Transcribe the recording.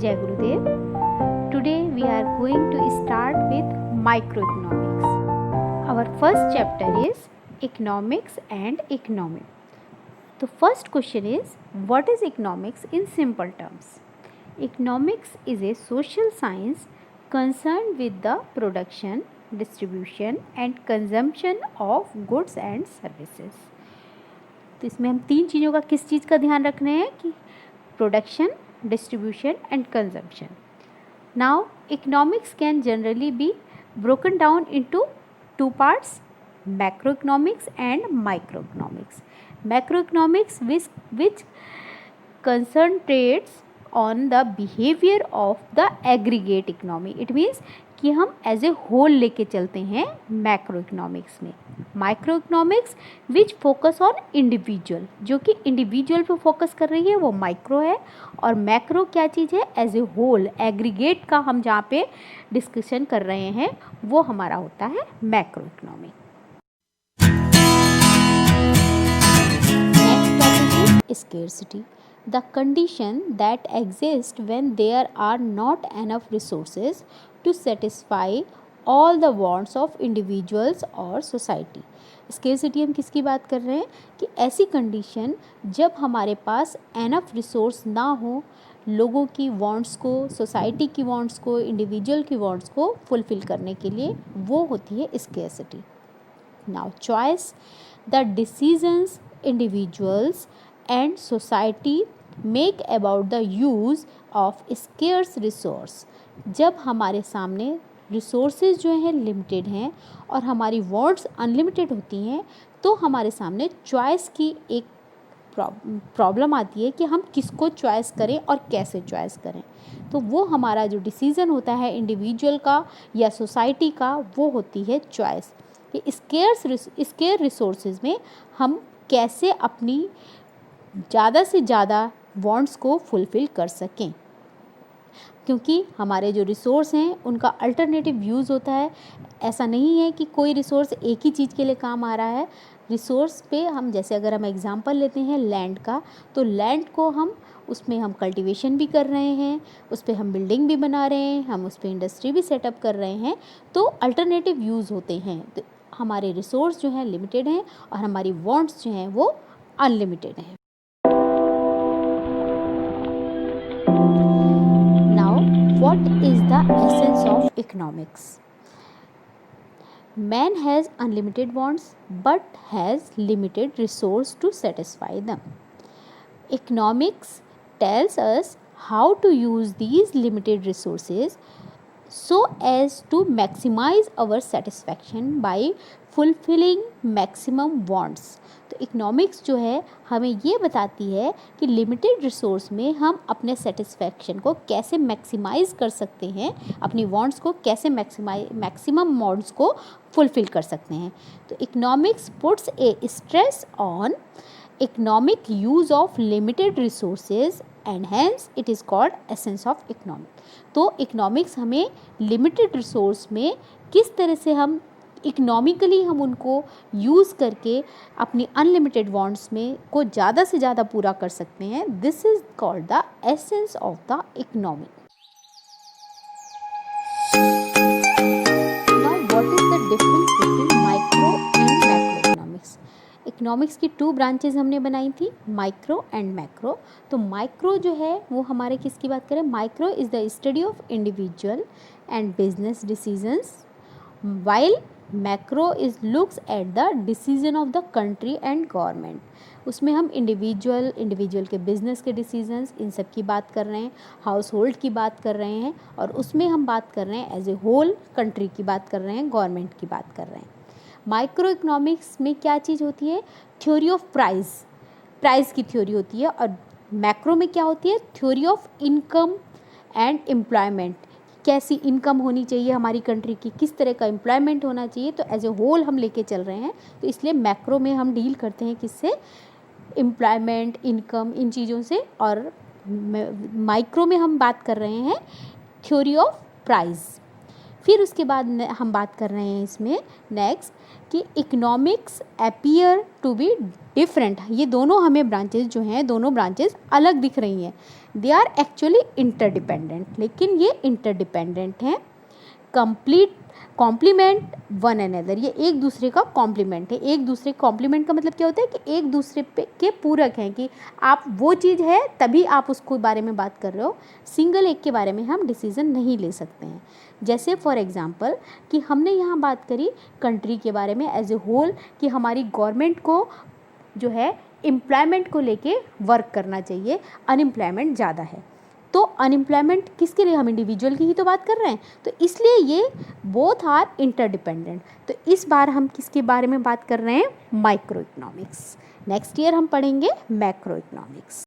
Jai Gurudev. Today we are going to start with microeconomics. Our first chapter is economics and economy. The first question is, what is economics in simple terms? Economics is a social science concerned with the production, distribution and consumption of goods and services. तो इसमें हम तीन चीज़ों का किस चीज़ का ध्यान रख रहे हैं कि production, distribution and consumption. Now economics can generally be broken down into two parts, macroeconomics and microeconomics. Macroeconomics which concentrates on the behavior of the aggregate economy. It means कि हम एज ए होल लेके चलते हैं macro economics में. Micro economics which focus on individual, जो कि individual पे focus कर रही है वो माइक्रो है. और मैक्रो क्या चीज़ है, एज ए होल एग्रीगेट का हम जहाँ पे डिस्कशन कर रहे हैं वो हमारा होता है macro economic. Next topic is scarcity, the condition that exists when there are not enough resources to satisfy all the wants of individuals or society. Scarcity हम किसकी बात कर रहे हैं कि ऐसी कंडीशन जब हमारे पास एनफ रिसोर्स ना हो लोगों की वांट्स को, सोसाइटी की वांट्स को, इंडिविजुअल की वांट्स को फुलफिल करने के लिए, वो होती है scarcity. Now choice, the decisions individuals and society make about the use of scarce resource. जब हमारे सामने रिसोर्सेज जो हैं लिमिटेड हैं और हमारी वॉन्ट्स अनलिमिटेड होती हैं तो हमारे सामने चॉइस की एक प्रॉब्लम आती है कि हम किसको चॉइस करें और कैसे चॉइस करें. तो वो हमारा जो डिसीज़न होता है इंडिविजुअल का या सोसाइटी का, वो होती है चॉइस. स्केयर रिसोर्सेज में हम कैसे अपनी ज़्यादा से ज़्यादा वांट्स को फुलफ़िल कर सकें, क्योंकि हमारे जो रिसोर्स हैं उनका अल्टरनेटिव यूज़ होता है. ऐसा नहीं है कि कोई रिसोर्स एक ही चीज़ के लिए काम आ रहा है. रिसोर्स पे हम जैसे अगर हम एग्जांपल लेते हैं लैंड का, तो लैंड को उसमें हम कल्टीवेशन भी कर रहे हैं, उस पर हम बिल्डिंग भी बना रहे हैं, हम उस पर इंडस्ट्री भी सेटअप कर रहे हैं. तो अल्टरनेटिव यूज़ होते हैं. तो हमारे रिसोर्स जो हैं लिमिटेड हैं और हमारी वांट्स जो हैं वो अनलिमिटेड हैं. What is the essence of economics? Man has unlimited wants but has limited resource to satisfy them. Economics tells us how to use these limited resources so as to maximize our satisfaction by fulfilling maximum wants. तो economics जो है हमें ये बताती है कि limited resource में हम अपने सेटिस्फैक्शन को कैसे मैक्सिमाइज़ कर सकते हैं, अपनी वांट्स को कैसे मैक्सिमम वांट्स को फुलफ़िल कर सकते हैं. तो economics puts a stress on economic use of limited resources and hence it is called essence of economic. तो इकोनॉमिक्स हमें लिमिटेड रिसोर्स में किस तरह से हम इकोनॉमिकली हम उनको यूज़ करके अपनी अनलिमिटेड वांट्स में को ज़्यादा से ज़्यादा पूरा कर सकते हैं. This is called the essence of the economy. Now what is the difference between micro and macro economics? Economics की टू ब्रांचेज हमने बनाई थी, माइक्रो एंड मैक्रो. तो माइक्रो जो है वो हमारे किसकी बात करें, micro is the study of individual and business decisions, while macro is looks at the decision of the country and government. उसमें हम इंडिविजुअल के बिजनेस के डिसीजंस इन सब की बात कर रहे हैं, हाउस होल्ड की बात कर रहे हैं, और उसमें हम बात कर रहे हैं एज ए होल कंट्री की बात कर रहे हैं, गवर्नमेंट की बात कर रहे हैं. माइक्रो इकोनॉमिक्स में क्या चीज़ होती है, थ्योरी ऑफ प्राइस की थ्योरी होती है. और मैक्रो में क्या होती है, theory of income and employment, कैसी इनकम होनी चाहिए हमारी कंट्री की, किस तरह का एम्प्लॉयमेंट होना चाहिए. तो एज ए होल हम लेके चल रहे हैं. तो इसलिए मैक्रो में हम डील करते हैं किससे, एम्प्लॉयमेंट, इनकम, इन चीज़ों से. और माइक्रो में हम बात कर रहे हैं थ्योरी ऑफ प्राइस. फिर उसके बाद हम बात कर रहे हैं इसमें नेक्स्ट कि economics appear to be different. ये दोनों हमें ब्रांचेस जो हैं, दोनों ब्रांचेस अलग दिख रही हैं, दे आर एक्चुअली इंटरडिपेंडेंट, लेकिन ये इंटरडिपेंडेंट हैं, कंप्लीट कॉम्प्लीमेंट वन अनदर, ये एक दूसरे का कॉम्प्लीमेंट है। एक दूसरे कॉम्प्लीमेंट का मतलब क्या होता है कि एक दूसरे पे के पूरक हैं, कि आप वो चीज़ है तभी आप उसको बारे में बात कर रहे हो, सिंगल एक के बारे में हम डिसीजन नहीं ले सकते हैं। जैसे फॉर एग्जांपल कि हमने यहाँ बात करी कंट्री के बारे में एज ए होल, कि हमारी गवर्नमेंट को जो है एम्प्लॉयमेंट को लेके वर्क करना चाहिए, अनएम्प्लॉयमेंट ज़्यादा है, तो अनएम्प्लॉयमेंट किसके लिए, हम इंडिविजुअल की ही तो बात कर रहे हैं, तो इसलिए ये बोथ आर इंटरडिपेंडेंट। तो इस बार हम किसके बारे में बात कर रहे हैं, माइक्रो इकोनॉमिक्स। नेक्स्ट ईयर हम पढ़ेंगे मैक्रो इकोनॉमिक्स।